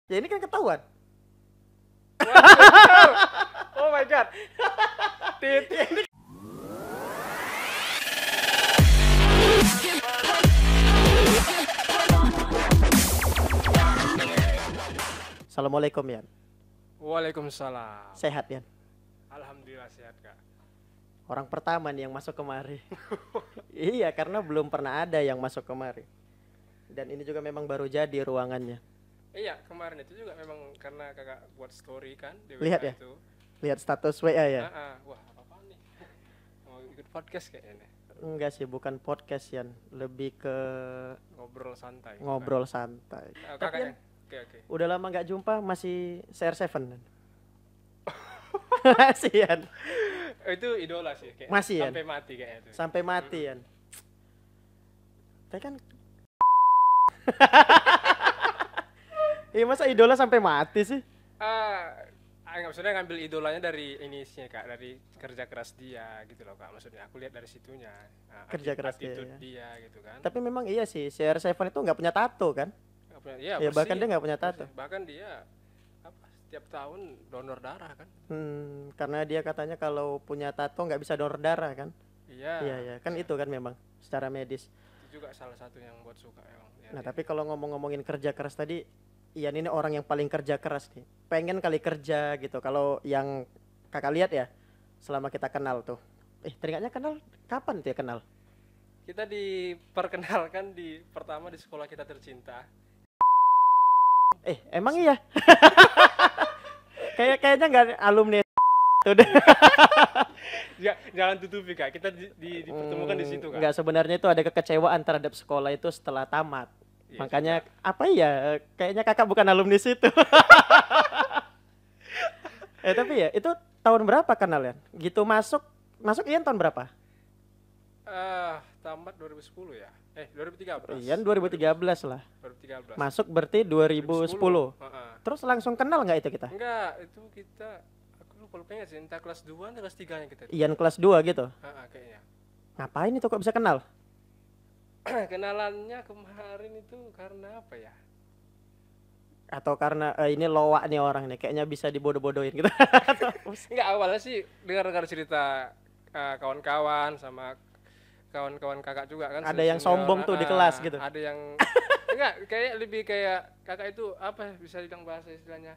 Ya ini kan ketahuan. Waduh. Oh my god. Tit. Assalamualaikum Yan. Waalaikumsalam. Sehat Yan. Alhamdulillah sehat, Kak. Orang pertama nih yang masuk kemari. Iya, karena belum pernah ada yang masuk kemari. Dan ini juga memang baru jadi ruangannya. Iya, kemarin itu juga memang karena Kakak buat story kan di WA Lihat ya? itu. Lihat status WA ya? Wah, apa nih? Mau ikut podcast kayaknya. Enggak sih, bukan podcast Yan. Lebih ke Ngobrol santai. ngobrol santai. Tapi Kakaknya. Yan, Oke. udah lama nggak jumpa, masih CR7 Yan. Masih Yan. Itu idola sih kayaknya. Masih, Yan? Sampai mati kayaknya itu. Sampai mati Yan. Tapi kan iya, masa idola sampai mati sih? Nggak maksudnya ngambil idolanya dari inisinya, Kak, dari kerja keras dia gitu loh, Kak. Maksudnya aku lihat dari situnya. Kerja keras dia, attitude ya. dia gitu kan. Tapi memang iya sih, CR7 itu nggak punya tato kan? Nggak punya, iya, Ya bahkan bersih, dia nggak punya tato. bersih. Bahkan dia setiap tahun donor darah kan. Karena dia katanya kalau punya tato nggak bisa donor darah kan? Iya. Iya kan itu kan memang secara medis. Itu juga salah satu yang buat suka emang. Ya, Nah tapi kalau ngomongin kerja keras tadi, Ian ini orang yang paling kerja keras nih. Pengen kali kerja gitu. Kalau yang kakak lihat ya, selama kita kenal tuh. Teringatnya kenal kapan tuh ya kenal? kita diperkenalkan pertama di sekolah kita tercinta. Emang iya? Kayaknya nggak alumni tuh deh. Jangan tutupi, Kak. Kita dipertemukan di situ, Kak. Nggak, sebenarnya itu ada kekecewaan terhadap sekolah itu setelah tamat. Iya, Makanya sudah. apa ya? Kayaknya kakak bukan alumni situ. Tapi ya itu tahun berapa kenal ya? Gitu masuk Ian tahun berapa? Tamat 2010 ya. 2013. Ian 2013 lah. 2013. Masuk berarti 2010. Terus langsung kenal nggak itu kita? Enggak, itu kita aku lupa ingat sih, entah kelas 2 atau kelas 3-nya kita itu. Ian kelas 2 gitu. Kayaknya. Ngapain itu kok bisa kenal? Kenalannya kemarin itu karena apa ya? Atau karena ini loak nih orang nih, kayaknya bisa dibodoh-bodohin gitu. Enggak, awalnya sih dengar cerita kawan-kawan sama kawan-kawan kakak juga kan. Ada yang sombong tuh di kelas gitu. Ada yang enggak, kayak lebih kayak kakak itu apa bisa dibilang bahasa istilahnya.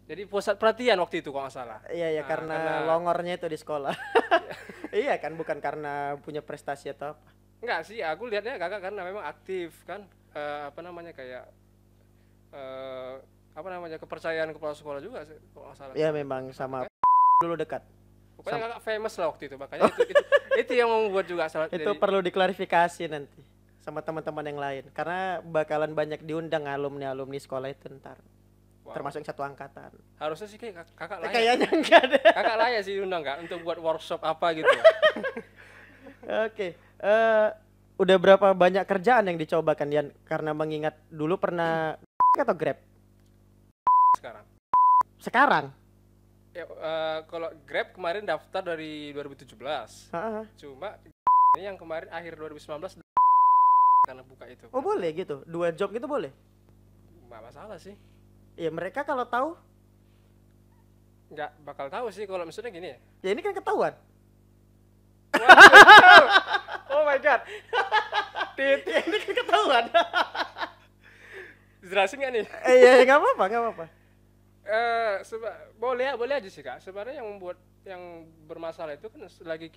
Jadi pusat perhatian waktu itu kalau nggak salah. Iya karena longornya itu di sekolah. Iya kan, bukan karena punya prestasi atau apa. Enggak sih, aku lihatnya kakak karena memang aktif kan, apa namanya kayak kepercayaan kepala sekolah juga sih kalau nggak salah. Iya memang sama dulu dekat. Pokoknya kakak famous lah waktu itu, makanya itu yang membuat juga salah. Itu perlu diklarifikasi nanti sama teman-teman yang lain, karena bakalan banyak diundang alumni sekolah itu ntar. Wow. Termasuk satu angkatan. Harusnya sih kayak kakak layak. Kayaknya enggak deh. Kakak layak sih diundang Kak untuk buat workshop apa gitu. Oke. Udah berapa banyak kerjaan yang dicobakan Yan? Karena mengingat dulu pernah atau Grab? Sekarang? Ya, kalau Grab kemarin daftar dari 2017. Cuma ini yang kemarin akhir 2019 karena buka itu. Oh boleh gitu? 2 job gitu boleh? Nggak masalah sih. Ya mereka kalau tahu nggak bakal tahu sih kalau misalnya gini ya. Ya ini kan ketahuan. Oh my god. Tit. Ya, ini kan ketahuan. Jelasin nggak nih? Iya nggak apa-apa. Boleh aja sih Kak. Sebenarnya yang membuat yang bermasalah itu kan lagi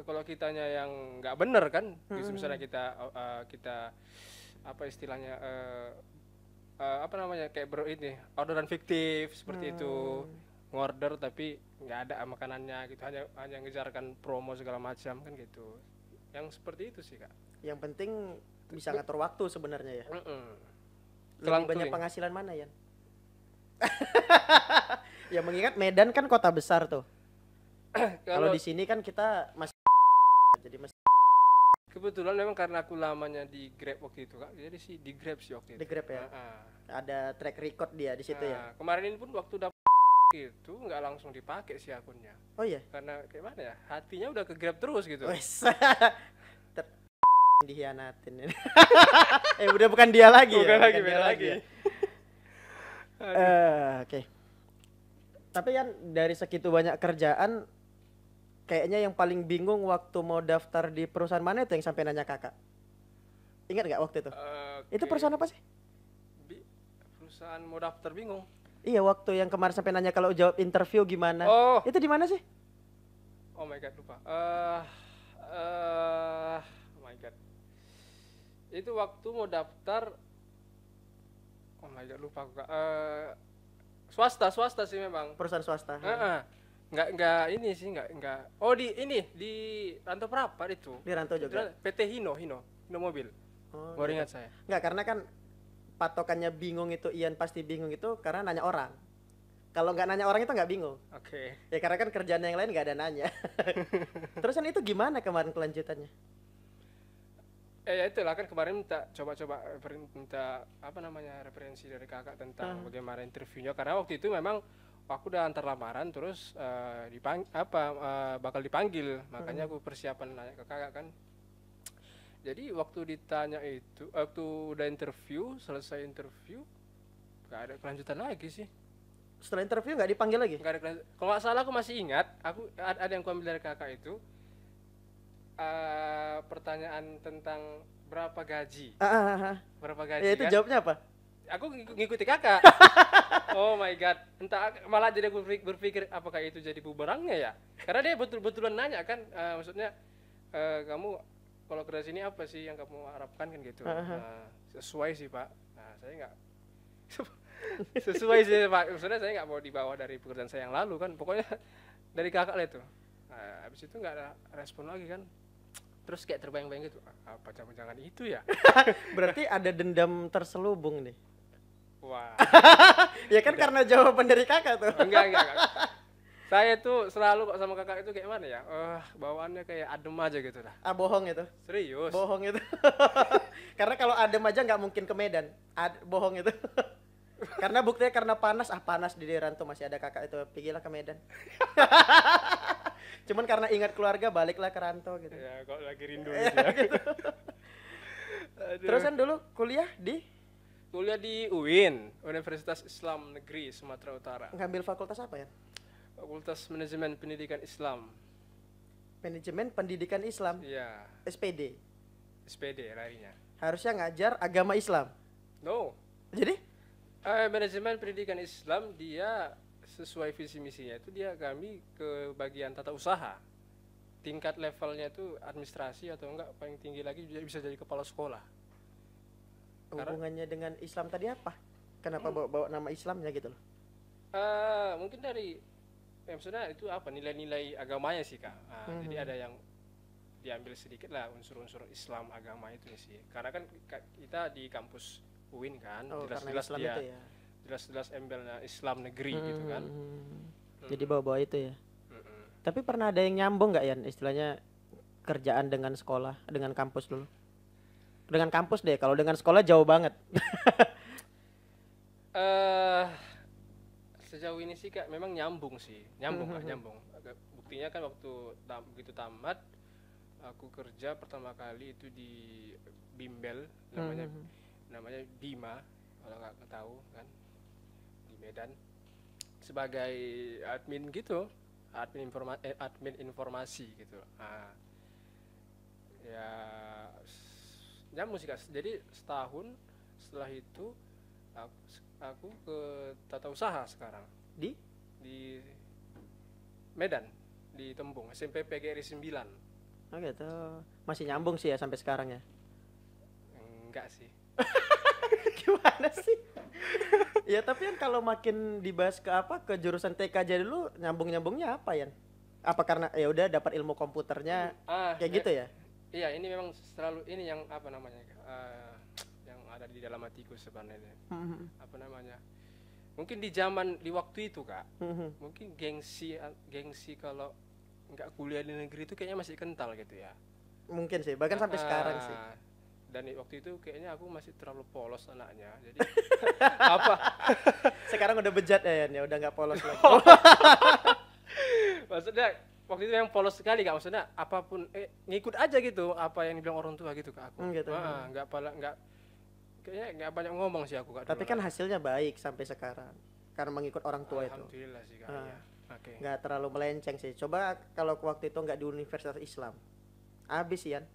kalau kitanya yang nggak bener kan. Misalnya kita apa istilahnya kayak orderan fiktif seperti itu, ngorder tapi nggak ada makanannya gitu, hanya ngejarkan promo segala macam kan gitu. Yang seperti itu sih Kak. Yang penting bisa ngatur waktu sebenarnya ya. Lebih banyak penghasilan mana Yan? Ya mengingat Medan kan kota besar tuh. Kalau di sini kan kita masih jadi masih. Kebetulan memang karena aku lamanya di Grab waktu itu Kak, jadi sih di Grab sih waktu itu. Di Grab ya. Ada track record dia di situ ya. Kemarin ini pun waktu dapet itu nggak langsung dipakai sih akunnya. Oh iya. Karena kayak mana ya, hatinya udah ke Grab terus gitu. Wes. Dihianatin ini. Udah bukan dia lagi. Bukan ya? lagi. Oke. Tapi kan dari segitu banyak kerjaan, kayaknya yang paling bingung waktu mau daftar di perusahaan mana itu yang sampai nanya kakak. Ingat nggak waktu itu? Itu Oke. perusahaan apa sih? Perusahaan mau daftar bingung. Iya, waktu yang kemarin sampai nanya kalau jawab interview gimana. Oh, Itu di mana sih? oh my god, lupa. Oh my god. Itu waktu mau daftar, oh my god, lupa aku, Kak. Swasta sih memang. Perusahaan swasta. Heeh. Nggak ini sih, nggak. Oh, di Rantau Prapat itu. Di Rantau juga. PT Hino Mobil. Oh, Baru gitu. ingat saya. Nggak, karena kan patokannya bingung itu, Ian pasti bingung itu karena nanya orang. Kalau nggak nanya orang itu nggak bingung. Oke. Ya karena kan kerjaan yang lain nggak ada nanya. Terusan itu gimana kemarin kelanjutannya? Ya itulah kan kemarin coba-coba minta apa namanya referensi dari kakak tentang bagaimana interviewnya, karena waktu itu memang aku udah antar lamaran terus bakal dipanggil, makanya aku persiapan nanya ke kakak kan. Jadi waktu ditanya itu, waktu udah selesai interview, gak ada kelanjutan lagi sih. Setelah interview nggak dipanggil lagi? Gak ada kelanjutan. Kalau nggak salah aku masih ingat, aku ada yang aku ambil dari kakak itu, pertanyaan tentang berapa gaji. Berapa gaji Ya itu kan? jawabnya apa? Aku ngikuti kakak. Oh my god, entah malah jadi aku berpikir apakah itu jadi bumerangnya ya? Karena dia betul-betulan nanya kan, maksudnya kamu kalau kerja sini apa sih yang kamu harapkan kan gitu. Sesuai sih pak. Nah saya nggak sesuai sih pak. Maksudnya saya nggak mau di bawah dari pekerjaan saya yang lalu kan. Pokoknya dari kakak lah itu. Nah, habis itu nggak ada respon lagi kan. Terus kayak terbayang-bayang gitu, apa jangan-jangan itu ya? Berarti ada dendam terselubung nih. Wah. Ya kan karena jawaban dari kakak tuh. Enggak. Saya tuh selalu kok sama kakak itu kayak mana ya? Bawaannya kayak adem aja gitu lah. Bohong itu. Serius. Bohong itu. Karena kalau adem aja nggak mungkin ke Medan. Bohong itu. Karena buktinya karena panas di daerah tuh masih ada kakak itu, pergilah ke Medan. Cuman karena ingat keluarga baliklah ke rantau gitu. Ya kok lagi rindu gitu ya. Gitu. Terus kan dulu kuliah di UIN, Universitas Islam Negeri Sumatera Utara. ngambil fakultas apa ya? Fakultas Manajemen Pendidikan Islam. Manajemen Pendidikan Islam. Iya. SPD. SPD larinya. Harusnya ngajar agama Islam. No. Jadi Manajemen Pendidikan Islam dia sesuai visi misinya itu dia kami ke bagian tata usaha. Tingkat levelnya itu administrasi atau enggak paling tinggi lagi bisa jadi kepala sekolah. hubungannya dengan Islam tadi apa? Kenapa bawa nama Islamnya gitu loh? Mungkin dari maksudnya itu apa nilai-nilai agamanya sih kak. Jadi ada yang diambil sedikit lah unsur-unsur Islam agama itu sih. Karena kan kita di kampus UIN kan, jelas-jelas dia ya. jelas-jelas embelnya Islam negeri gitu kan. Jadi bawa-bawa itu ya. Tapi pernah ada yang nyambung nggak Yan istilahnya kerjaan dengan sekolah, dengan kampus dulu? Dengan kampus deh, kalau dengan sekolah jauh banget. Sejauh ini sih kak memang nyambung sih, nyambung. Buktinya kan waktu begitu tamat, aku kerja pertama kali itu di bimbel, namanya Bima, kalau nggak tahu kan, di Medan, sebagai admin gitu, admin informasi gitu. Ya nyambung sih kak. Jadi setahun setelah itu aku ke tata usaha sekarang Di Medan, di Tembung, SMP PGRI 9. Oh gitu. Masih nyambung sih ya sampai sekarang ya. Enggak sih. Gimana sih? Ya tapi kan kalau makin dibahas ke jurusan TK dulu nyambungnya apa Yan? Apa karena ya udah dapat ilmu komputernya kayak gitu ya? Iya, ini memang selalu ini yang apa namanya? Yang ada di dalam hatiku sebenarnya. Apa namanya? Mungkin di waktu itu kak, mungkin gengsi kalau nggak kuliah di negeri itu kayaknya masih kental gitu ya. Mungkin sih, bahkan sampai sekarang sih. Dan waktu itu kayaknya aku masih terlalu polos anaknya, jadi apa? Sekarang udah bejat ya Yan, ya udah nggak polos lagi. Maksudnya waktu itu yang polos sekali kak, maksudnya apapun ngikut aja gitu apa yang dibilang orang tua gitu ke aku. Gitu. Nggak kayaknya nggak banyak ngomong sih aku Kak. Tapi dulu, kan Kak. hasilnya baik sampai sekarang karena mengikut orang tua itu. Alhamdulillah sih Kak. Ah. Ya. Oke. Nggak terlalu melenceng sih. Coba kalau waktu itu nggak di Universitas Islam, habis Ian.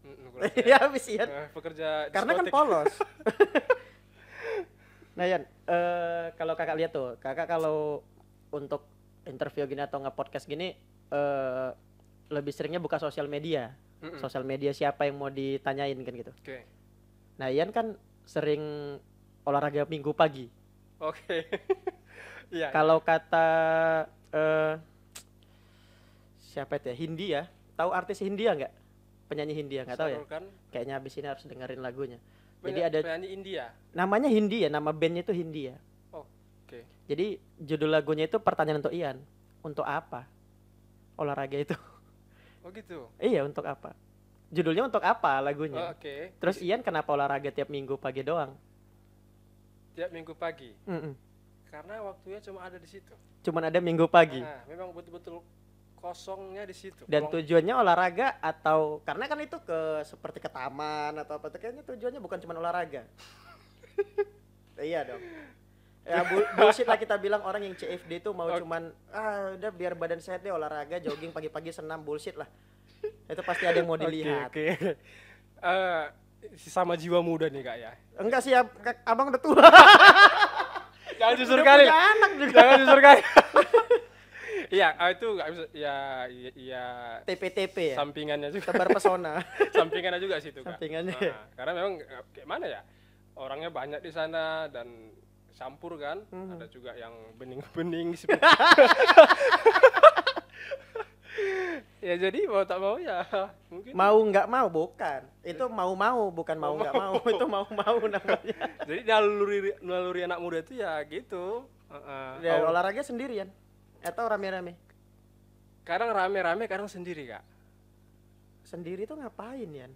Kurang Ya habis Ian. pekerja Karena kan diskotik. polos. Nah Ian, kalau kakak lihat tuh, kakak kalau untuk interview gini atau nge-podcast gini, lebih seringnya buka sosial media. Sosial media siapa yang mau ditanyain kan gitu. Oke. Nah Ian kan sering olahraga minggu pagi. Oke. Iya. Kalau kata siapa itu ya, Hindia, tahu artis Hindia nggak? Penyanyi Hindia nggak tahu ya? Salurkan. Kayaknya abis ini harus dengerin lagunya. Jadi Jadi ada penyanyi India. namanya Hindia, nama bandnya itu Hindia. Oke. Jadi judul lagunya itu pertanyaan untuk Ian, untuk apa olahraga itu? Oh gitu. Iya, untuk apa? Judulnya untuk apa lagunya? Oke. Terus Ian kenapa olahraga tiap minggu pagi doang? Tiap minggu pagi. Mm-mm. Karena waktunya cuma ada di situ. Cuman ada minggu pagi. Nah, memang betul-betul kosongnya di situ. Dan Kalau- tujuannya olahraga atau karena kan itu seperti ke taman atau apa tuh, kayaknya tujuannya bukan cuma olahraga. Iya dong. Ya bullshit lah kita bilang orang yang CFD itu mau cuman udah biar badan sehat deh olahraga jogging pagi-pagi senam, bullshit lah. Itu pasti ada yang mau dilihat. Oke. Sama jiwa muda nih Kak ya. Enggak sih ya, abang udah tua. Jangan jujur Udah kali. punya anak juga. Jangan jujur kali. Iya, itu nggak bisa. Ya. TP-TP ya. Sampingannya juga. Tebar pesona. Sampingannya juga sih itu Kak. Sampingannya. Nah, karena memang kayak mana ya? Orangnya banyak di sana dan campur kan. Ada juga yang bening-bening. Ya jadi mau tak mau ya mungkin. Mau nggak mau bukan. Itu mau bukan mau nggak mau. Itu mau namanya. Jadi naluri anak muda itu ya gitu. Ya, olahraga sendirian atau rame-rame? Kadang rame-rame, kadang sendiri Kak. Sendiri tuh ngapain ya?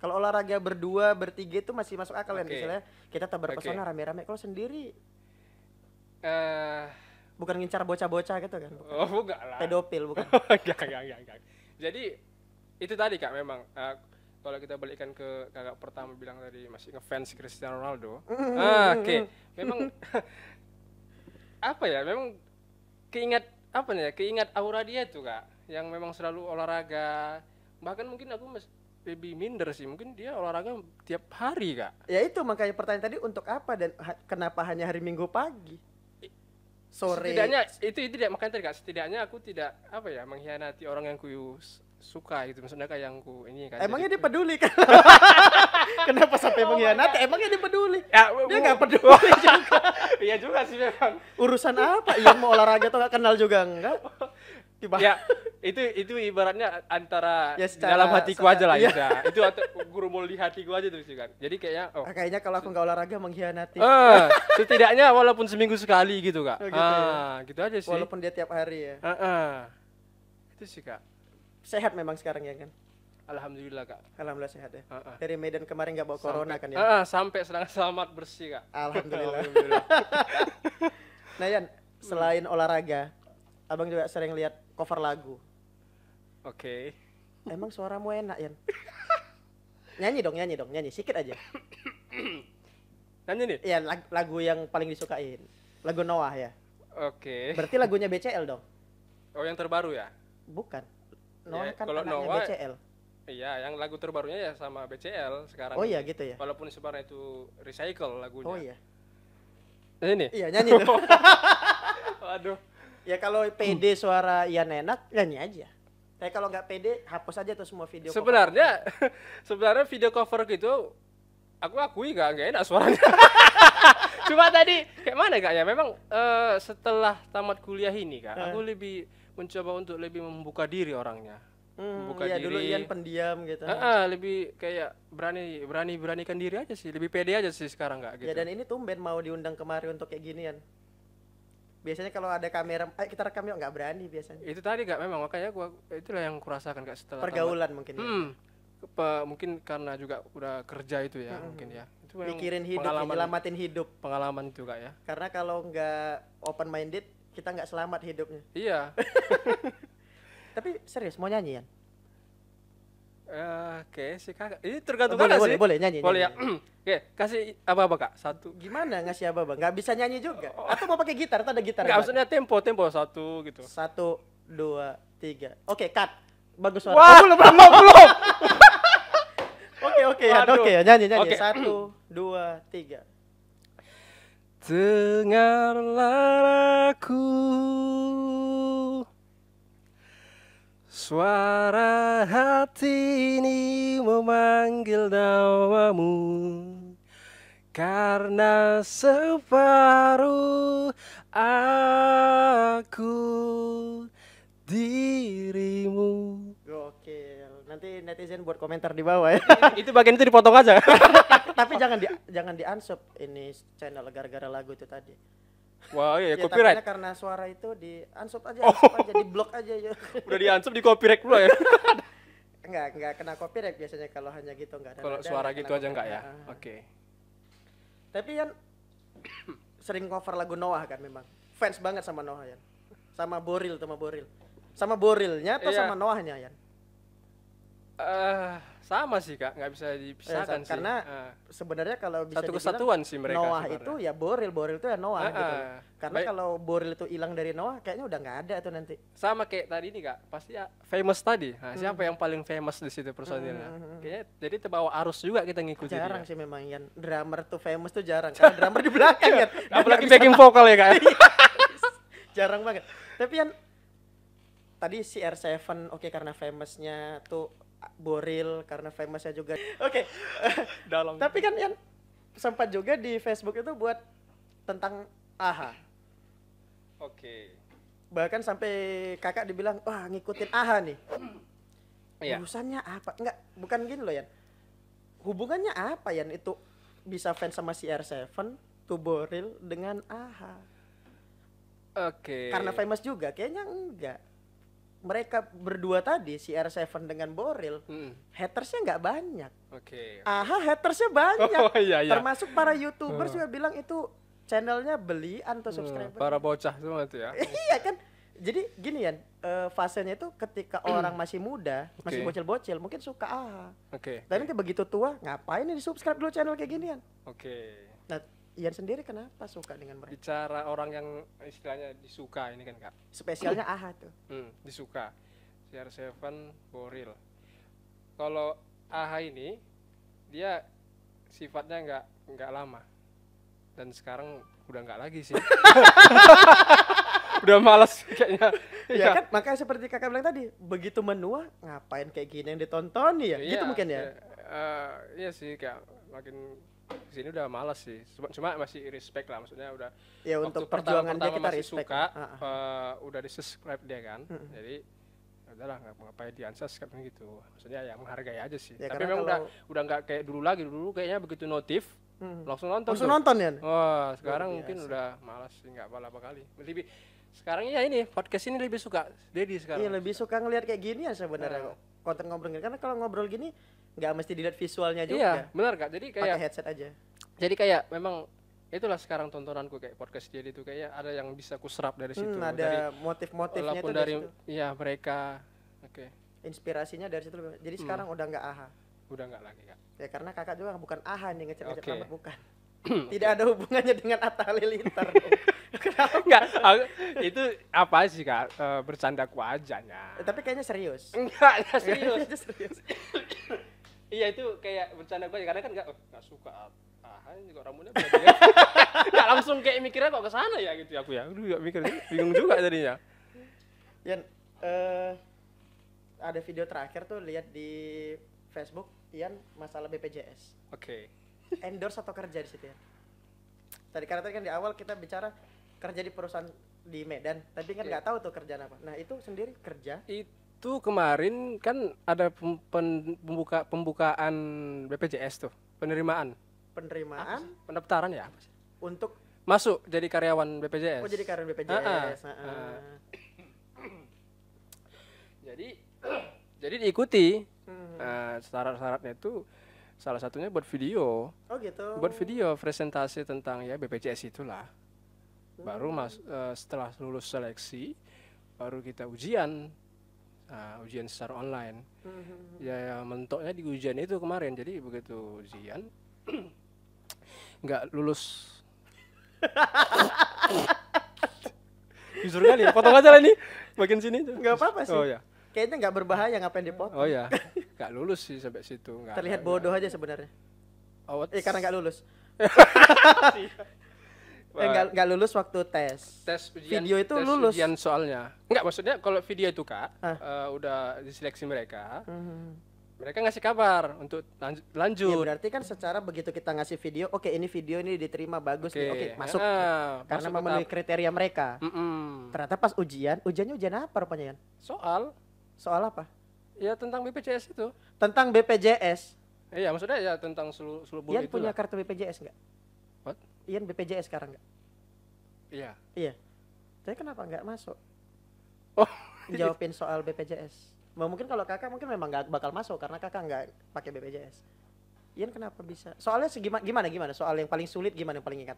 Kalau olahraga berdua, bertiga itu masih masuk akal kan. Oke. Misalnya kita tebar Oke. pesona rame-rame. Kalau sendiri Eh, bukan ngincar bocah-bocah gitu kan? oh enggak lah. Pedofil bukan? Enggak. Jadi itu tadi Kak memang kalau kita balikkan ke kakak pertama bilang tadi masih ngefans Cristiano Ronaldo. Oke. Memang apa ya? Memang keingat aura dia tuh Kak, yang memang selalu olahraga. Bahkan mungkin aku lebih minder sih, mungkin dia olahraga tiap hari Kak. Ya itu makanya pertanyaan tadi untuk apa dan kenapa hanya hari Minggu pagi? Sore. Setidaknya itu tidak, makanya tadi Kak, setidaknya aku tidak apa ya mengkhianati orang yang ku suka gitu, maksudnya kayak yang ku ini kan. Emangnya dia peduli kan? Kenapa sampai mengkhianati? Emangnya dia peduli? Ya, Dia nggak peduli juga. Iya juga sih memang. Urusan apa? Iya mau olahraga tuh nggak kenal juga enggak? Ya, itu ibaratnya antara Ya, di dalam hatiku aja lah iya. ya. Itu gurumul di hatiku aja terus kan. Jadi kayaknya Kayaknya kalau aku nggak olahraga mengkhianati. setidaknya walaupun seminggu sekali gitu Kak. Oh, gitu ya. Gitu aja sih. Walaupun dia tiap hari ya. Itu sih Kak. Sehat memang sekarang ya kan? Alhamdulillah Kak. Alhamdulillah sehat ya. Dari Medan kemarin nggak bawa corona kan ya? Sampai selamat bersih Kak. Alhamdulillah. Alhamdulillah. Nah Yan, selain olahraga, abang juga sering lihat cover lagu. Oke. Emang suaramu enak Yan? Nyanyi dong, sikit aja. Nanya nih. Iya, lagu yang paling disukain. Lagu Noah ya. Oke. Berarti lagunya BCL dong? Oh yang terbaru ya? Bukan. Noah Ya, kan kalau anaknya Noah, BCL. Iya, yang lagu terbarunya ya sama BCL sekarang. Oh iya gitu ya. Walaupun sebenarnya itu recycle lagunya. Oh iya. Ini. Iya nyanyi tuh. Waduh. Ya kalau pede suara Ian enak, nyanyi aja. Tapi kalau nggak pede, hapus aja tuh semua video. Sebenarnya video cover gitu aku akui gak enak suaranya. Cuma tadi kayak mana Kak ya? Memang setelah tamat kuliah ini Kak, aku lebih mencoba untuk lebih membuka diri orangnya. Membuka ya diri. dulu Ian pendiam gitu. Lebih kayak beranikan diri aja sih, lebih pede aja sih sekarang Kak gitu. Ya dan ini tumben mau diundang kemari untuk kayak ginian. Biasanya kalau ada kamera, ayo kita rekam yuk, nggak berani biasanya. Itu tadi Kak memang makanya itulah yang kurasakan Kak setelah Pergaulan mungkin ya. Mungkin karena juga udah kerja itu ya mungkin ya. Itu memang Mikirin hidup, nyelamatin hidup. Pengalaman itu Kak ya. Karena kalau nggak open minded, kita nggak selamat hidupnya. Iya. Tapi serius mau nyanyi Yan? Oke, si kakak. Ini tergantung Boleh, kakak boleh, sih. boleh, nyanyi, Boleh ya. nyanyi. Oke, kasih apa kak? Satu. Gimana ngasih apa bang? Nggak bisa nyanyi juga? Atau mau pakai gitar? Atau ada gitar? Enggak, maksudnya tempo satu gitu. 1, 2, 3. Oke, cut. Bagus suara. Wah, Belum. belum. Oke, ya, Waduh. oke, nyanyi. Oke. 1, 2, 3. Dengarlah aku, suara hati ini memanggil namamu, karena separuh aku dirimu. Gokil. Nanti netizen buat komentar di bawah ya. Itu bagian itu dipotong aja. Tapi jangan di unsub ini channel gara-gara lagu itu tadi. Wah, iya, Ya, copyright. takutnya karena suara itu di unsub aja, Oh. di blok aja ya. Udah diansub di copyright pula ya. Enggak kena copyright biasanya kalau hanya gitu enggak ada. Kalau nada, suara nggak gitu kena aja enggak ya? copyright. Oke. Tapi Yan sering cover lagu Noah kan memang. Fans banget sama Noah Yan. Sama Boril. Sama Borilnya atau Iya. sama Noahnya Yan? Sama sih kak, nggak bisa dipisahkan sih. Karena sebenarnya kalau bisa satu dibilang kesatuan sih mereka. Noah sebenarnya. itu ya Boril itu ya Noah gitu. Karena Baik. kalau Boril itu hilang dari Noah kayaknya udah nggak ada tuh nanti. Sama kayak tadi nih kak, pasti ya famous tadi. Nah, siapa yang paling famous di situ personilnya? Kayaknya jadi terbawa arus juga kita ngikutin Jarang dia. sih memang Yan. Drummer tuh famous tuh jarang. Karena drummer di belakang Yan. Dan Apalagi nggak bisa backing vokal ya kak. jarang banget. Tapi Yan tadi si R7 oke karena famousnya tuh Boril karena famousnya juga. Oke. Dalam. Tapi kan Yan sempat juga di Facebook itu buat tentang AHA. Oke. Bahkan sampai kakak dibilang, wah ngikutin AHA nih. Iya. Urusannya apa? Enggak, bukan gini loh Yan. Hubungannya apa Yan itu bisa fans sama si R7 tuh Boril dengan AHA? Oke. Karena famous juga? Kayaknya enggak. Mereka berdua tadi, si R7 dengan Boril, hatersnya nggak banyak. Oke. AHA hatersnya banyak. Oh iya iya. Termasuk para YouTubers juga bilang itu channelnya belian tuh subscriber. Para bocah semua tuh ya. Iya kan? Jadi gini ya, fasenya itu ketika orang masih muda, masih Oke. bocil-bocil, mungkin suka AHA. Oke. Tapi nanti begitu tua, ngapain ini subscribe dulu channel kayak ginian? Oke. Nah, Ian sendiri kenapa suka dengan mereka? Bicara orang yang istilahnya disuka ini kan kak. Spesialnya AHA tuh. Disuka. CR7 Boril. Kalau AHA ini dia sifatnya nggak lama. Dan sekarang udah nggak lagi sih. Udah malas kayaknya. Ya kan, makanya seperti kakak bilang tadi, begitu menua, ngapain kayak gini yang ditonton ya? Iya, Gitu mungkin ya? Iya sih, kayak makin kesini udah malas sih. Cuma masih respect lah, maksudnya udah. Ya waktu untuk perjuangan dia kita masih respect. suka, Ah. udah di subscribe dia kan. Jadi udahlah ngapain di unsubscribe gitu. Maksudnya ya menghargai aja sih. Ya, tapi karena memang udah nggak kayak dulu lagi. Dulu kayaknya begitu notif langsung nonton. Langsung tuh. nonton ya? Wah, sekarang Luar mungkin biasa. udah malas sih, nggak apa-apa kali. Lebih sekarang ya ini podcast ini lebih suka Dedi sekarang. Iya lebih suka ngelihat kayak gini ya sebenarnya konten ngobrol gini. Karena kalau ngobrol gini nggak mesti dilihat visualnya juga. Iya, benar Kak. Jadi Pakai kayak headset aja. jadi kayak memang itulah sekarang tontonanku kayak podcast Dedi itu kayak ada yang bisa kuserap dari situ. Ada Dari motif-motifnya walaupun itu dari dari situ. iya mereka. Oke. Inspirasinya dari situ. Jadi sekarang udah nggak AHA. Udah nggak lagi Kak. Ya karena kakak juga bukan AHA nih ngecek-ngecek Oke. rambut bukan. Tidak ada hubungannya dengan Atta Halilintar. Kenapa? Enggak, itu apa sih Kak? Bercanda ku ajanya. Tapi kayaknya serius. Enggak, serius. Kayaknya serius. Iya itu kayak bercanda gue karena kan nggak suka juga rambutnya beda. Nggak langsung kayak mikirnya kok ke sana ya gitu aku ya. Aduh, mikir bingung juga tadinya. Yan, ada video terakhir tuh lihat di Facebook Yan masalah BPJS. Oke. Endorse atau kerja di situ ya? Tadi kan di awal kita bicara kerja di perusahaan di Medan, tapi kan nggak tahu tuh kerjaan apa. Nah itu sendiri kerja. Itu kemarin kan ada pembukaan BPJS tuh, penerimaan. Pendaftaran ya apa sih? Untuk Masuk jadi karyawan BPJS. jadi karyawan BPJS. Jadi diikuti. Syarat-syaratnya itu salah satunya buat video. Oh gitu. Buat video presentasi tentang ya BPJS itulah. Baru setelah lulus seleksi baru kita ujian ujian secara online. Ya mentoknya di ujian itu kemarin, jadi begitu ujian nggak lulus. Jujur kali ya, potong aja lah ini bagian sini tuh. Nggak apa-apa sih. Oh ya, Kayaknya nggak berbahaya, ngapain dipotong. oh ya, nggak lulus sih sampai situ. Terlihat bodoh aja sebenarnya. Oh, Karena nggak lulus. Wah, Nggak lulus waktu tes. tes ujian, Video itu tes lulus. ujian soalnya. Enggak, maksudnya kalau video itu Kak, Ah. udah diseleksi mereka, Mhm. mereka ngasih kabar untuk Ya lanjut. berarti kan secara begitu kita ngasih video, oke ini video ini diterima bagus nih, oke masuk. Ah, Karena masuk ke memenuhi tahap- kriteria mereka. Mm-mm. Ternyata pas ujiannya ujian apa rupanya Yan? Soal Soal apa? ya tentang BPJS itu. Tentang BPJS. Iya, maksudnya ya tentang seluruh Ian itu punya lah. kartu BPJS nggak? What? Ian BPJS sekarang nggak? Iya. Iya. Tapi kenapa nggak masuk? Oh, Jawabin soal BPJS. Mungkin kalau kakak mungkin memang nggak bakal masuk karena kakak nggak pakai BPJS. Ian kenapa bisa? Soalnya gimana? Soal yang paling sulit gimana, yang paling ingat?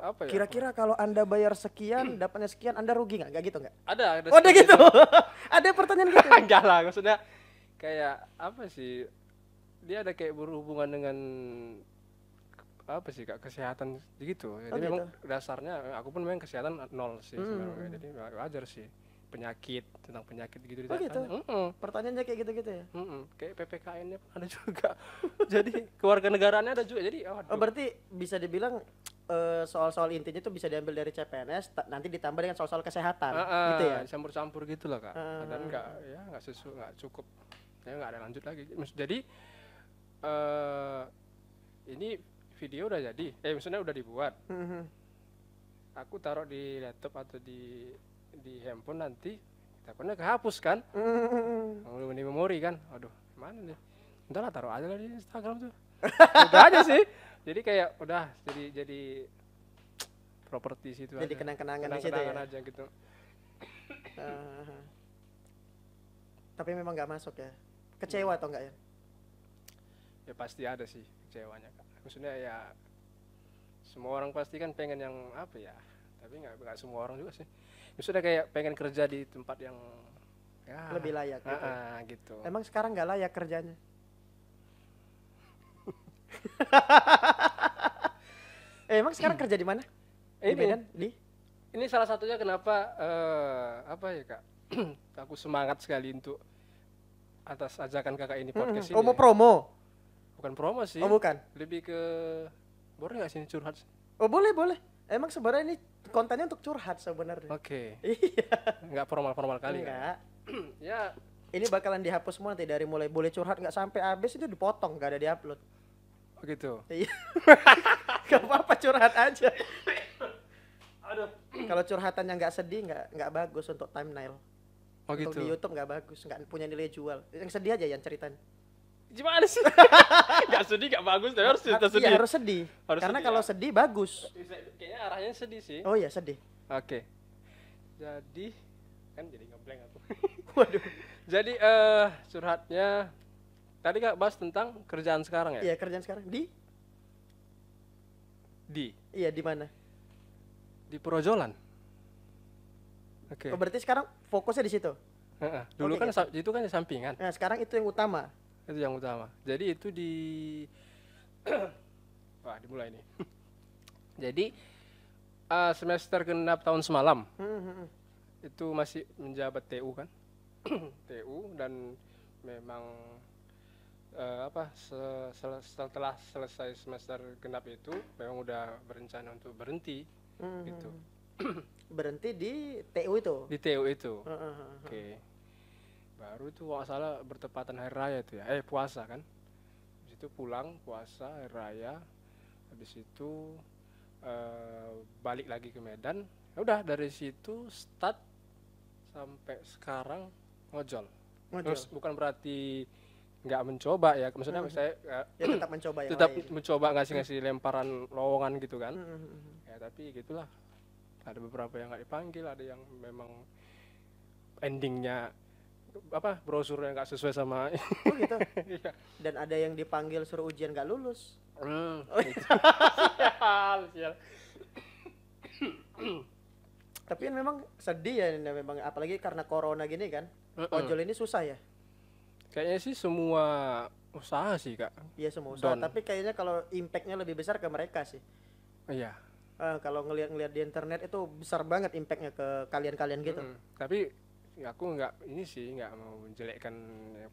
apa ya? Kira-kira kalau anda bayar sekian, dapatnya sekian, anda rugi nggak? Nggak gitu nggak? Ada Oh, udah seperti gitu. itu. Ada pertanyaan gitu. Enggak lah, maksudnya kayak apa sih? Dia ada kayak berhubungan dengan apa sih Kak, kesehatan gitu. Jadi Oh, memang gitu. dasarnya aku pun memang kesehatan nol sih sebenarnya. Hmm. Jadi wajar sih. Tentang penyakit gitu Oh, gitu. ditanya. Pertanyaannya kayak gitu-gitu ya. Kayak PPKN-nya pun ada juga. Jadi keluarga negaranya ada juga. Jadi Oh, berarti bisa dibilang soal-soal intinya itu bisa diambil dari CPNS, nanti ditambah dengan soal-soal kesehatan, gitu ya. campur-campur gitu lah Kak. Dan nggak cukup. Ya nggak ada lanjut lagi. Jadi ini video udah jadi. Maksudnya udah dibuat. Mhm. Aku taruh di laptop atau di handphone, nanti takutnya kehapus kan. Mhm. Di memori kan. Aduh, mana nih? Entar lah, taruh aja lah di Instagram tuh. Udah aja sih. Jadi kayak udah jadi properti situ Jadi aja. kenang-kenangan di situ ya. Kenang-kenangan aja gitu. Ah. Tapi memang nggak masuk ya. Kecewa atau enggak ya? Ya pasti ada sih kecewanya Kak. Maksudnya ya semua orang pasti kan pengen yang apa ya, tapi nggak semua orang juga sih. Maksudnya kayak pengen kerja di tempat yang ya Lebih layak gitu. gitu. Emang sekarang nggak layak kerjanya? Emang sekarang kerja di mana? Di Ini Medan? Di? ini salah satunya kenapa apa ya Kak, aku semangat sekali untuk atas ajakan kakak ini podcast ini. Oh, mau promo? Bukan promo sih, Oh, bukan. lebih ke boleh nggak sini curhat? Oh, boleh, boleh. Emang sebenarnya ini kontennya untuk curhat sebenarnya. Oke. Iya. Nggak formal kali kan? Enggak. Ya Ini bakalan dihapus semua nanti dari mulai boleh curhat nggak sampai habis itu dipotong, nggak ada diupload. begitu. Iya. Gak apa-apa curhat aja. Aduh. Kalau curhatannya nggak sedih nggak bagus untuk thumbnail. Oh Untuk di gitu. YouTube nggak bagus, nggak punya nilai jual. Yang sedih aja yang ceritain. Gimana sih? Nggak sedih, nggak bagus, tapi harus cerita sedih. Iya harus sedih. Harus Karena sedih, kalau ya. sedih bagus. Kayaknya arahnya sedih sih. Oh iya sedih. Oke. Jadi kan jadi ngeblank aku. Waduh. Jadi curhatnya tadi Kak bahas tentang kerjaan sekarang ya? Iya kerjaan sekarang di? Iya di mana? Di Projolan. Oke. Oh, berarti sekarang fokusnya di situ. Dulu Oke, kan itu kan di sampingan. Nah sekarang itu yang utama. Itu yang utama. Jadi itu di wah, dimulai nih. Jadi semester genap tahun semalam itu masih menjabat TU kan. TU dan memang setelah selesai semester genap itu memang udah berencana untuk berhenti gitu. Berhenti di TU itu. Di TU itu. Oke. Baru itu kalau nggak salah bertepatan hari raya itu ya. Puasa kan. Habis itu pulang puasa hari raya. Habis itu balik lagi ke Medan. Ya udah dari situ start sampai sekarang ngojol. Terus bukan berarti nggak mencoba ya. Maksudnya saya Ya tetap mencoba yang tetap lain. mencoba ngasih lemparan lowongan gitu kan. Ya tapi gitulah. Ada beberapa yang nggak dipanggil, ada yang memang endingnya brosurnya nggak sesuai sama. Oh gitu. Iya. Dan ada yang dipanggil suruh ujian nggak lulus. Sial. Tapi kan memang sedih ya ini memang, apalagi karena corona gini kan. Ojol ini susah ya. Kayaknya sih semua usaha sih kak. Iya semua usaha, Down. tapi kayaknya kalau impactnya lebih besar ke mereka sih. Iya. Kalau ngelihat di internet itu besar banget impactnya ke kalian-kalian gitu. Tapi ya aku nggak mau menjelekkan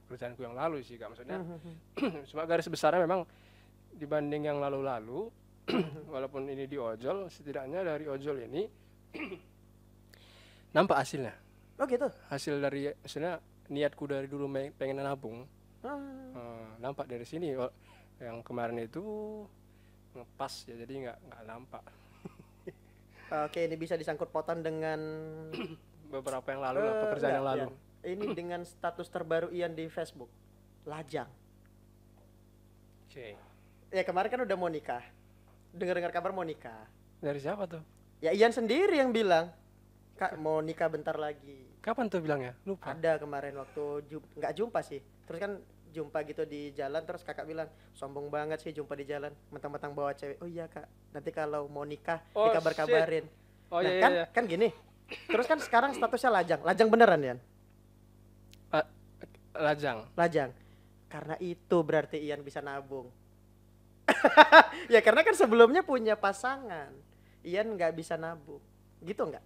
pekerjaanku yang lalu sih kak, maksudnya cuma garis besarnya memang dibanding yang lalu-lalu walaupun ini di ojol, setidaknya dari ojol ini nampak hasilnya. Oh gitu. Hasil dari maksudnya niatku dari dulu pengen nabung, nampak dari sini. Yang kemarin itu ngepas ya, jadi nggak nampak. Oke, ini bisa disangkut pautan dengan Beberapa yang lalu lah, pekerjaan yang lalu. Ian. Ini dengan status terbaru Ian di Facebook, lajang. Oke. Ya kemarin kan udah mau nikah. Dengar-dengar kabar mau nikah. Dari siapa tuh? Ya Ian sendiri yang bilang, Kak mau nikah bentar lagi. Kapan tuh bilangnya? Lupa. Ada kemarin waktu nggak jumpa sih. Terus kan jumpa gitu di jalan, terus kakak bilang sombong banget sih jumpa di jalan, mentang-mentang bawa cewek. Oh iya kak, nanti kalau mau nikah Oh, dikabar-kabarin. Oh Nah iya, kan iya. kan gini. Terus kan sekarang statusnya lajang beneran ya? Lajang. Lajang. Karena itu berarti Ian bisa nabung. Ya karena kan sebelumnya punya pasangan, Ian nggak bisa nabung, gitu nggak?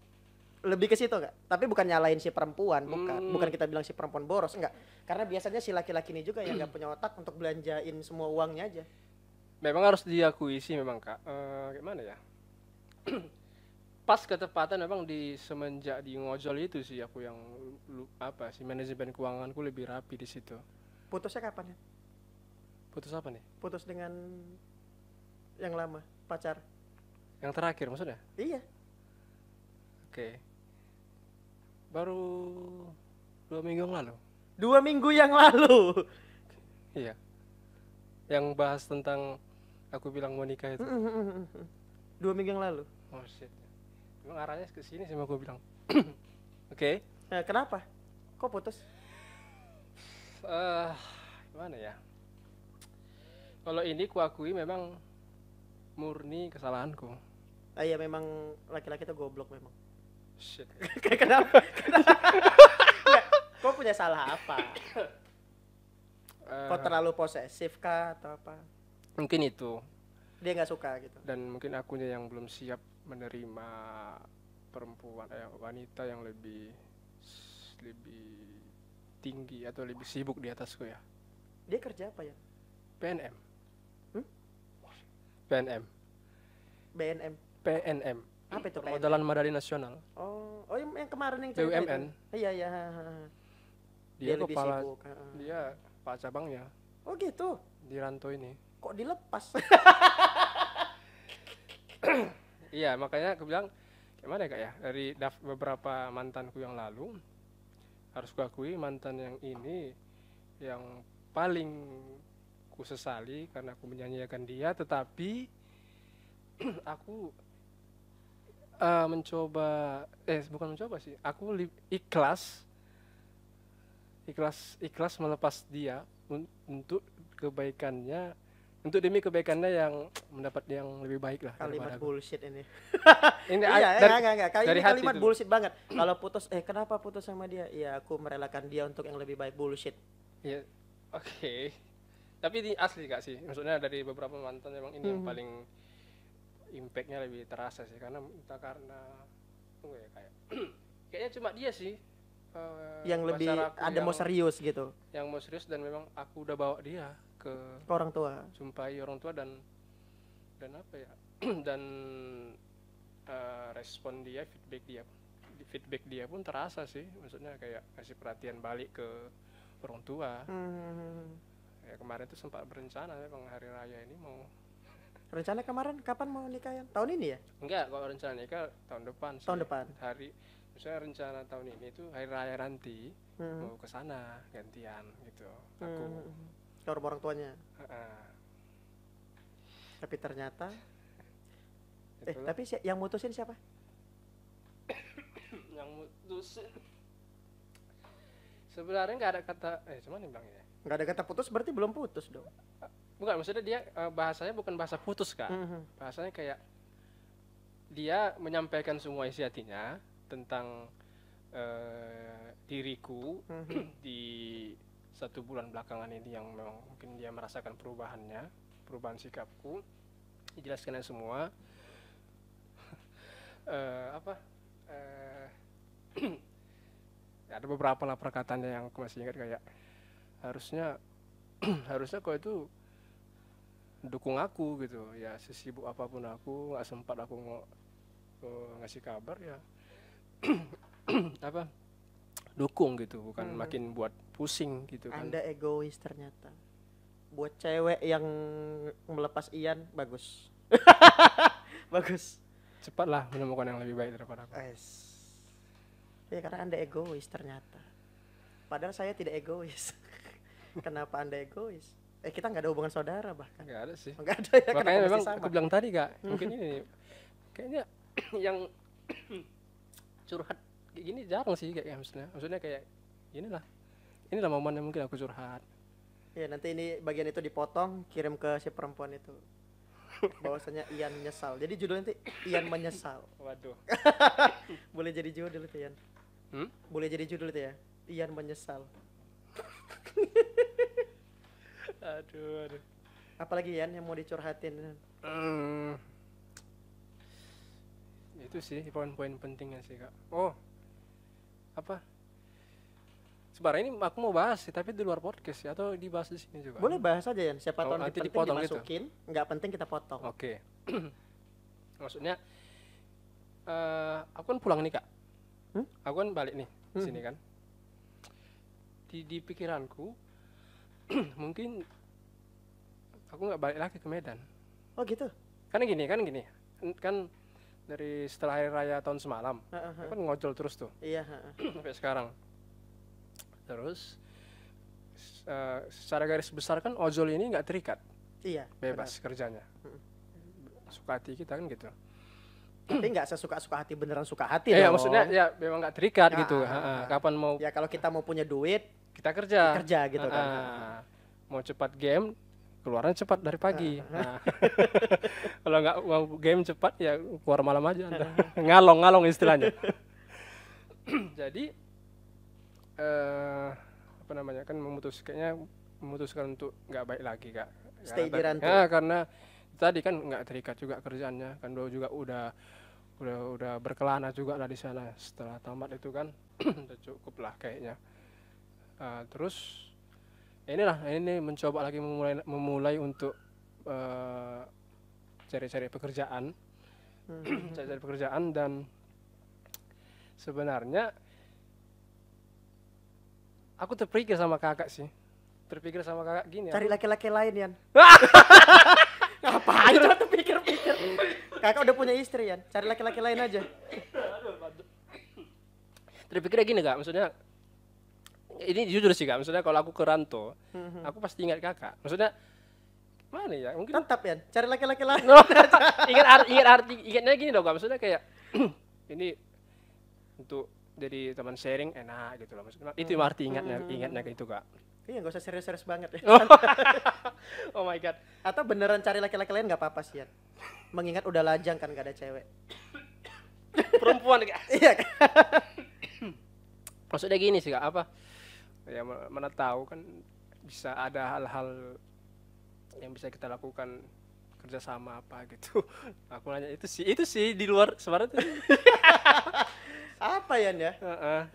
Lebih ke situ nggak? Tapi bukan nyalain si perempuan, bukan kita bilang si perempuan boros, enggak. Karena biasanya si laki-laki ini juga yang nggak punya otak untuk belanjain semua uangnya aja. Memang harus diakui sih memang kak. Gimana ya? Pas ketepatan memang di semenjak di ngojol itu sih aku yang manajemen keuanganku lebih rapi di situ. Putusnya kapan ya? Putus apa nih? Putus dengan yang lama, pacar. Yang terakhir maksudnya? Iya. Oke. Baru 2 minggu yang lalu. 2 minggu yang lalu. Iya. Yang bahas tentang aku bilang mau nikah itu. 2 minggu yang lalu. Oh shit. Emang arahnya ke sini sih mau aku bilang. Oke. Nah, kenapa? Kok putus? Gimana ya? Kalau ini kuakui memang murni kesalahanku. Iya memang laki-laki tuh goblok memang. Shit. Kenapa? Nggak, kok punya salah apa? Kok terlalu posesif kah atau apa? Mungkin itu. Dia nggak suka gitu. Dan mungkin akunya yang belum siap menerima perempuan, wanita yang lebih tinggi atau lebih sibuk di atasku ya. Dia kerja apa ya? PNM. PNM. BNM. PNM. Apa itu PNM? Permodalan Madani Nasional. Oh yang kemarin yang cerita BUMN. itu. Iya. Dia lebih kepala, sibuk. dia pak cabangnya Oh gitu. di Rantau ini. Kok dilepas? Iya, makanya aku bilang gimana ya kak ya, dari beberapa mantanku yang lalu harus kuakui mantan yang ini yang paling ku sesali karena aku menyanyiakan dia, tetapi aku bukan mencoba sih, aku ikhlas melepas dia untuk kebaikannya, untuk demi kebaikannya yang mendapat yang lebih baik lah. Kalimat bullshit ini. Ini Iya, enggak. dari Ini hati kalimat dulu. bullshit banget. Kalau putus, kenapa putus sama dia? Iya, aku merelakan dia untuk yang lebih baik. Bullshit. Ya, oke. Tapi ini asli kak sih. Maksudnya dari beberapa mantan emang ini yang paling impactnya lebih terasa sih. Karena entah karena kayaknya cuma dia sih. Yang lebih ada mau serius gitu. Yang mau serius dan memang aku udah bawa dia ke orang tua. Jumpai orang tua dan apa ya? Dan respon dia, feedback dia pun terasa sih. Maksudnya kayak kasih perhatian balik ke orang tua. Ya, kemarin tuh sempat berencana memang hari raya ini mau. Rencana kemarin kapan mau nikah? Tahun ini ya? Enggak, kalau rencana nikah tahun depan sih. Tahun depan. Misalnya rencana tahun ini tuh hari raya nanti mau ke sana gantian gitu. Aku ke rumah orang tuanya. Tapi ternyata tapi yang mutusin siapa? Yang mutusin sebenarnya nggak ada kata cuman bilangnya nggak ada kata putus, berarti belum putus dong. Bukan, maksudnya dia bahasanya bukan bahasa putus kak. Bahasanya kayak dia menyampaikan semua isi hatinya, tentang diriku di 1 bulan belakangan ini yang memang mungkin dia merasakan perubahan sikapku, dijelaskan semua. Ada beberapa lah perkataannya yang aku masih ingat, kayak harusnya kau itu dukung aku gitu ya, sesibuk apapun aku nggak sempat aku ngasih kabar ya. Dukung gitu, bukan makin buat pusing gitu kan. Anda egois ternyata. Buat cewek yang melepas Ian bagus. Bagus. Cepatlah menemukan yang lebih baik daripada aku. Ya karena Anda egois ternyata. Padahal saya tidak egois. Kenapa Anda egois? Kita nggak ada hubungan saudara bahkan. Nggak ada sih. Nggak ada ya. Makanya memang aku bilang tadi Kak, mungkin ini kayaknya yang curhat kayak gini jarang sih kayak maksudnya kayak inilah momen yang mungkin aku curhat. Ya nanti ini bagian itu dipotong, kirim ke si perempuan itu. Bahwasanya Ian menyesal. Jadi judulnya nanti Ian menyesal. Waduh. Boleh jadi judul itu Ian. Boleh jadi judul itu ya. Ian menyesal. Aduh. Apalagi Ian yang mau dicurhatin? Itu sih poin-poin pentingnya sih Kak. Sebenarnya ini aku mau bahas sih, tapi di luar podcast ya, atau dibahas di sini juga. Boleh bahas aja ya. Siapa tahu nanti penting dipotong dimasukin, nggak penting kita potong. Oke. Maksudnya aku kan pulang nih Kak. Aku kan balik nih sini kan. Di pikiranku mungkin aku nggak balik lagi ke Medan. Oh gitu. Kan gini. Kan dari setelah hari raya tahun semalam, aku kan ngojol terus tuh. Iya. Sampai sekarang. Terus secara garis besar kan ojol ini nggak terikat. Iya. Bebas kerjanya. Suka hati kita kan gitu. Tapi nggak sesuka-suka hati, beneran suka hati dong. Maksudnya ya memang nggak terikat gitu. Kapan mau? Ya kalau kita mau punya duit, kita kerja gitu kan. Mau cepat game, keluarnya cepat dari pagi. Kalau nggak mau game cepat ya keluar malam aja. Ngalong istilahnya. Jadi kan memutuskan untuk nggak baik lagi Kak. Stay di Rantu. Karena tadi kan nggak terikat juga kerjaannya, kan juga udah berkelana juga lah di sana setelah tamat itu kan. Udah cukup lah kayaknya. Terus ini mencoba lagi memulai untuk cari-cari pekerjaan. Cari pekerjaan, dan sebenarnya aku terpikir sama kakak gini. Cari laki-laki lain Yan. Ngapain coba terpikir-pikir? Kakak udah punya istri Yan. Cari laki-laki lain aja. Terpikirnya gini Kak, maksudnya ini jujur sih Kak, maksudnya kalau aku ke Ranto, aku pasti ingat kakak. Maksudnya mana ya? Mungkin tetap Yan, cari laki-laki lain. Ingatnya gini dong Kak, maksudnya kayak ini untuk jadi teman sharing enak gitu loh, maksudnya itu arti ingatnya kayak itu Kak. Iya, nggak usah serius-serius banget ya. Oh my god. Atau beneran cari laki-laki lain nggak apa-apa sih Yan. Mengingat udah lajang kan gak ada cewek. Perempuan Kak. Iya kan. Maksudnya gini sih Kak, ya mana tahu kan bisa ada hal-hal yang bisa kita lakukan kerjasama apa gitu. Aku nanya itu sih di luar sebenarnya tuh. Apa Yan ya?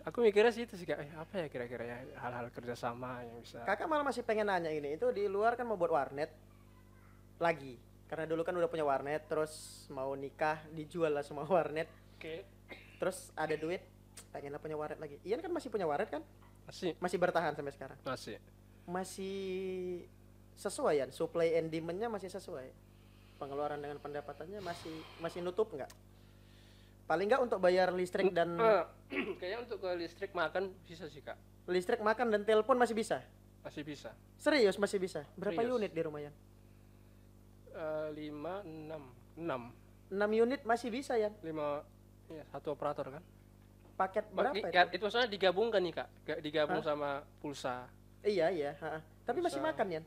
Aku mikirnya sih itu sih Kak, apa ya kira-kira ya hal-hal kerjasama yang bisa. Kakak malah masih pengen nanya ini, itu di luar kan mau buat warnet lagi, karena dulu kan udah punya warnet, terus mau nikah dijual lah semua warnet. Oke. Terus ada duit, pengenlah punya warnet lagi. Ian kan masih punya warnet kan? Masih bertahan sampai sekarang. Masih sesuai ya, supply and demand-nya masih sesuai. Pengeluaran dengan pendapatannya masih nutup nggak? Paling nggak untuk bayar listrik dan kayaknya untuk ke listrik makan bisa sih Kak. Listrik, makan, dan telepon masih bisa? Masih bisa. Serius masih bisa? Berapa Serius. unit di rumah Yan? 5, 6 unit masih bisa Yan? 5, ya, satu operator kan. Paket berapa itu maksudnya digabungkan nih Kak, digabung sama pulsa. Iya. Tapi Pulsa. masih makan Yan?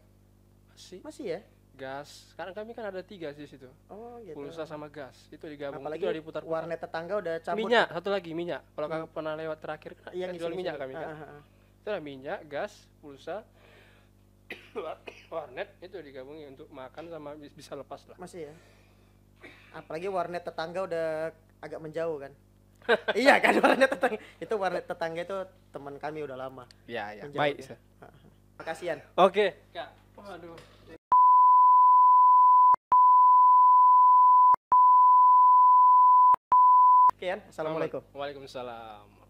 Masih. Masih ya? gas. Sekarang kami kan ada 3 di situ. Oh gitu. Pulsa sama gas itu digabung. Apalagi Itu udah diputar. warnet tetangga udah cabut. Minyak, satu lagi minyak. Kalau kakak pernah lewat terakhir kan Yang jual minyak kami kan. Itu ada minyak, gas, pulsa, warnet itu digabungin untuk makan sama bisa lepas lah. Masih ya. Apalagi warnet tetangga udah agak menjauh kan. Iya kan, warnet tetangga. Itu warnet tetangga itu teman kami udah lama. Ya, ya. Menjauh Baik. dia. Makasih Yan. Oke. Kak. Waduh. Oke Yan, assalamualaikum. Waalaikumsalam.